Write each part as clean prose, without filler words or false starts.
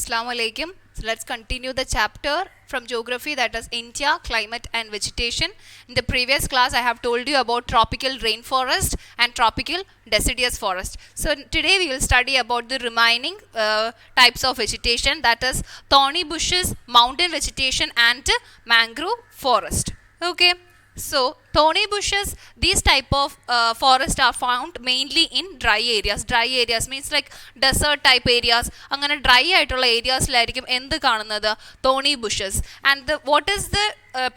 Assalamu alaikum. So let's continue the chapter from geography, that is India, climate and vegetation. In the previous class I have told you about tropical rainforest and tropical deciduous forest. So today we will study about the remaining types of vegetation, that is thorny bushes, mountain vegetation and mangrove forest. Okay. So thorny bushes, these type of forests are found mainly in dry areas. Dry areas means like desert type areas. അങ്ങനെ dry ആയിട്ടുള്ള ഏരിയാസിലായിരിക്കും എന്ത് കാണുന്നത്, thorny bushes. And what is the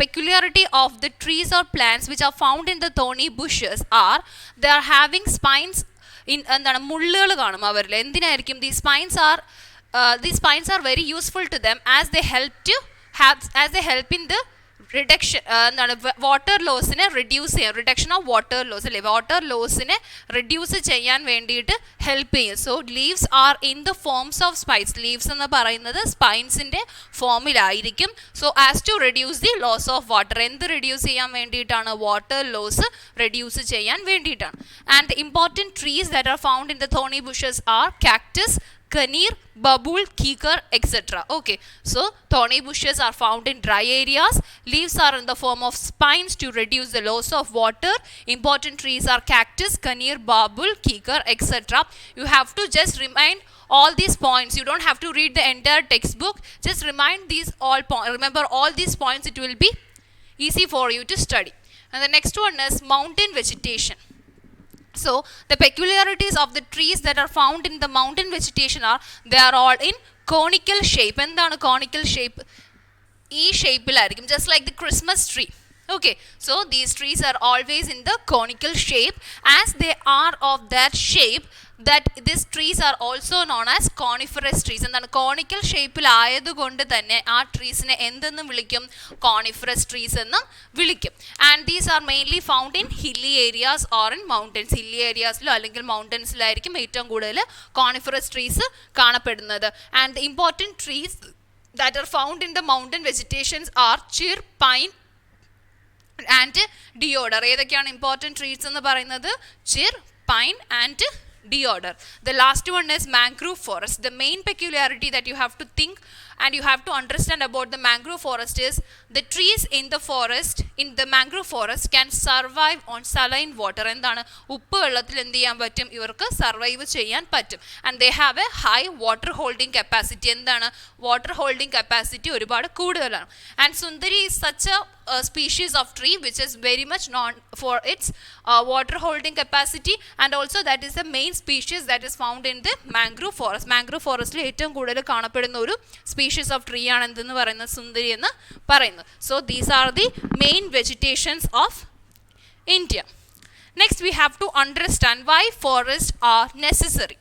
peculiarity of the trees or plants which are found in the thorny bushes are they are having spines in എന്താണ് മുള്ളുകൾ കാണും അവരിൽ. എന്തിനായിരിക്കും these spines are very useful to them as they help in the reduction water loss in reduce reduction of water loss water loss in reduce cheyan vendite help cheyum. So leaves are in the forms of spines. Leaves ennu parayunnathu spines inde form il aayirikkum, so as to reduce the loss of water. Endu reduce cheyan venditana, water loss reduce cheyan venditana. And the important trees that are found in the thorny bushes are cactus, kaneer, babul, kikar, etc. Okay, so thorny bushes are found in dry areas. Leaves are in the form of spines to reduce the loss of water. Important trees are cactus, kaneer, babul, kikar, etc. You have to just remind all these points. You don't have to read the entire textbook. Just remind these all points. Remember all these points. It will be easy for you to study. And the next one is mountain vegetation. So the peculiarities of the trees that are found in the mountain vegetation are they are all in conical shape. എന്താണ് conical shape? ഈ ഷേപ്പിലായിരിക്കും, just like the Christmas tree. Okay, so these trees are always in the conical shape. As they are of that shape, that these trees are also known as coniferous trees. എന്താണ് conical ഷേപ്പിൽ ആയതുകൊണ്ട് തന്നെ ആ ട്രീസിനെ എന്തെന്നും വിളിക്കും, coniferous trees എന്നും വിളിക്കും. And these are mainly found in hilly areas or in mountains. Hilly areasലോ അല്ലെങ്കിൽ മൗണ്ടൻസിലായിരിക്കും ഏറ്റവും കൂടുതൽ coniferous trees കാണപ്പെടുന്നത്. And the important trees that are found in the mountain vegetations are chir, pine and deodar. ഏതൊക്കെയാണ് important trees എന്ന് പറയുന്നത്? Chir, pine and deodar. The last one is mangrove forest. The main peculiarity that you have to think and you have to understand about the mangrove forest is the trees in the mangrove forest can survive on saline water. എന്താണ് ഉപ്പ് വെള്ളത്തിൽ എന്ത് ചെയ്യാൻ പറ്റും, ഇവർക്ക് survive ചെയ്യാൻ പറ്റും. And they have a high water holding capacity. എന്താണ് water holding capacity ഒരുപാട് കൂടുതലാണ്. And Sundari is such a species of tree which is very much known for its water holding capacity, and also that is the main species that is found in the mangrove forest. Mangrove forest ഏറ്റവും കൂടുതൽ കാണപ്പെടുന്ന ഒരു species of tree ആണ് എന്തെന്ന് പറയുന്നത്, സുന്ദരി എന്ന് പറയുന്നത്. So these are the main vegetations of India. Next we have to understand why forests are necessary.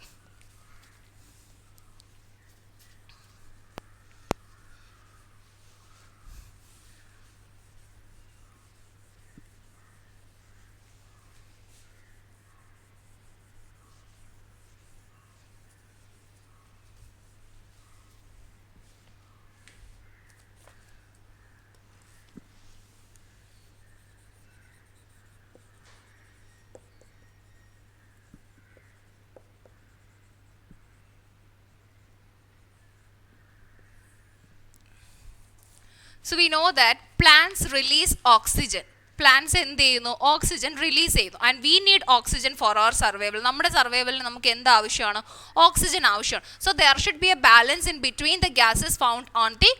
So we know that plants release oxygen. Plants എന്ത് ചെയ്യുന്നു, ഓക്സിജൻ റിലീസ് ചെയ്യുന്നു. And we need oxygen for our survival. നമ്മുടെ സർവൈവലിന് നമുക്ക് എന്ത് ആവശ്യമാണ്, oxygen ആവശ്യമാണ്. So there should be a balance in between the gases found on the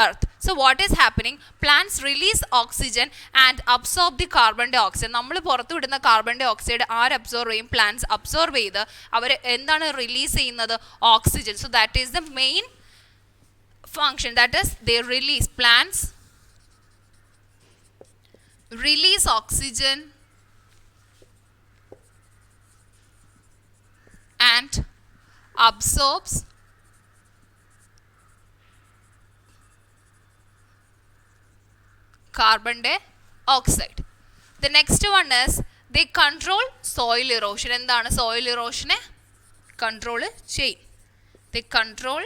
earth. So what is happening, plants release oxygen and absorb the carbon dioxide. നമ്മൾ പുറത്തു വിടുന്ന carbon dye oxide ആര് അബ്സോർവ് ചെയ്യും, plants absorb ചെയ്ത് അവർ എന്താണ് release ചെയ്യുന്നത്, oxygen. So that is the main function, that is they release, plants release oxygen and absorbs carbon dioxide. The next one is they control soil erosion. എന്താണ് soil erosion control ചെയ്യും, they control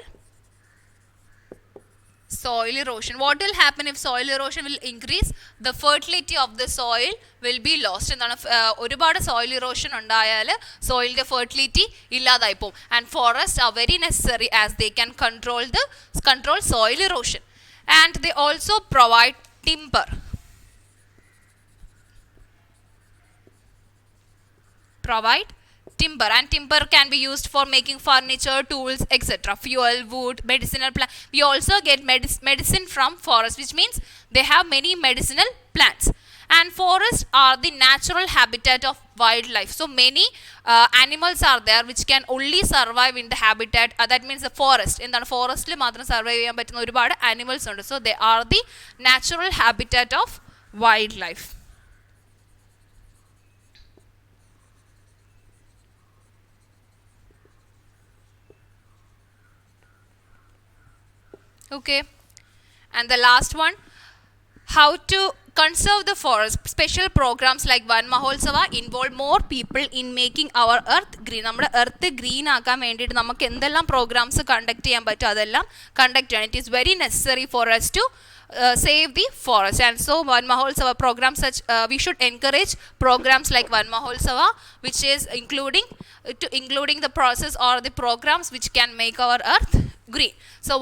Soil erosion. What will happen if soil erosion will increase? The fertility of the soil will be lost. എന്താണ് ഒരുപാട് soil erosion ഉണ്ടായാൽ soilന്റെ fertility ഇല്ലാതായി പോകും. And forests are very necessary as they can control soil erosion. And they also provide timber. Provide timber, and timber can be used for making furniture, tools, etc. Fuel, wood, medicinal plant. We also get medicine from forest, which means they have many medicinal plants. And forests are the natural habitat of wildlife. So many animals are there which can only survive in the habitat. That means the forest. In the forest le matram survive cheyan pattuna orupaadu animals undu. So they are the natural habitat of wildlife. Okay, and the last one, how to conserve the forest. Special programs like Van Maholsava involve more people in making our earth green. നമ്മുടെ earth green ആക്കാൻ വേണ്ടിയിട്ട് നമുക്ക് എന്തെല്ലാം programmes conduct ചെയ്യാൻ പറ്റും അതെല്ലാം conduct ചെയ്യണം. It is very necessary for us to save the forest. And so Van Maholsava programs such we should encourage programs like Van Maholsava, which is including the process or the programs which can make our earth green. So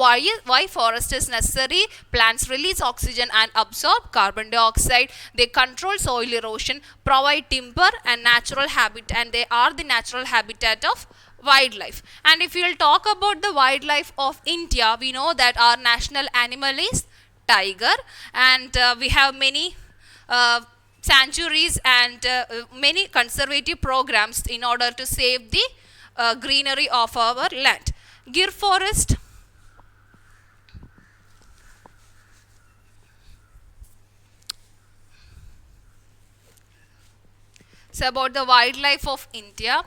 why forest is necessary? Plants release oxygen and absorb carbon dioxide. They control soil erosion, provide timber and natural habitat, and they are the natural habitat of wildlife. And if we will talk about the wildlife of India, we know that our national animal is tiger, and we have many sanctuaries and many conservative programs in order to save the greenery of our land. Gir forest. So about the wildlife of India.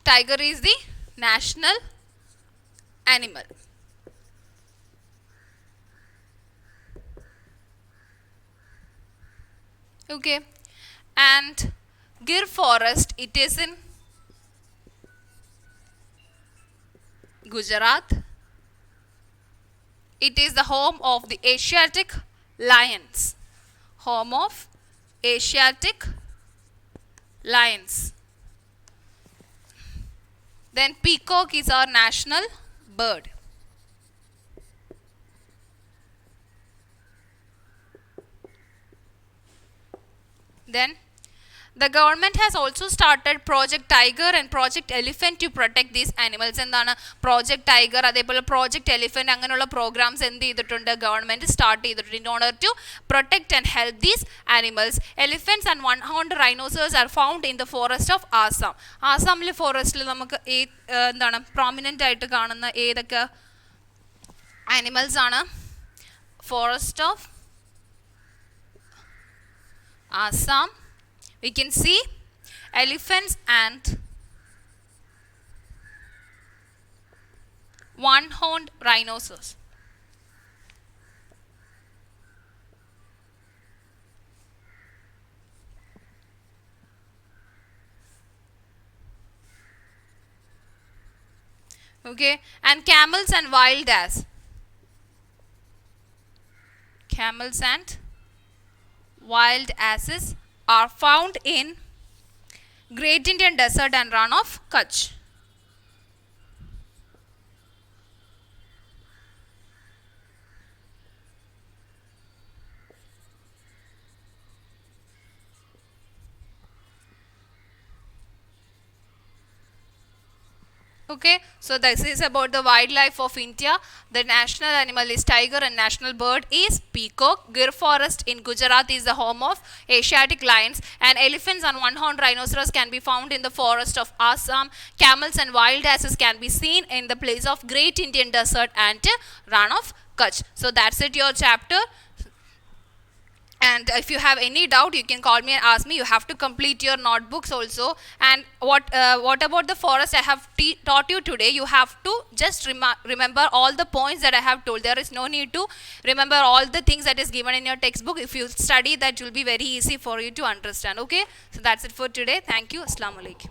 Tiger is the national animal. Okay, and Gir forest, it is in Gujarat. It is the home of the Asiatic lions. Home of Asiatic lions. Then peacock is our national bird. Then the government has also started Project Tiger and Project Elephant to protect these animals. എന്താണ് Project Tiger അതേപോലെ Project Elephant അങ്ങനെയുള്ള programmes എന്ത് ചെയ്തിട്ടുണ്ട് government start ചെയ്തിട്ടുണ്ട് in order to protect and help these animals. Elephants and one-horned rhinoceros are found in the forest of Assam. ആസാമിലെ ഫോറസ്റ്റിൽ നമുക്ക് എന്താണ് prominent ആയിട്ട് കാണുന്ന ഏതൊക്കെ ആനിമൽസ് ആണ്? Forest of Assam, we can see elephants and one-horned rhinoceros. Okay, and camels and wild ass. Camels and wild asses are found in Great Indian Desert and Rann of Kutch. Okay, so this is about the wildlife of India. The national animal is tiger and national bird is peacock. Gir forest in Gujarat is the home of Asiatic lions, and elephants and one-horned rhinoceros can be found in the forest of Assam. Camels and wild asses can be seen in the place of Great Indian Desert and Rann of Kutch. So that's it, your chapter. And if you have any doubt, you can call me and ask me. You have to complete your notebooks also. And what about the forest I have taught you today? You have to just remember all the points that I have told. There is no need to remember all the things that is given in your textbook. If you study, that will be very easy for you to understand. Okay, so that's it for today. Thank you. Assalamu alaikum.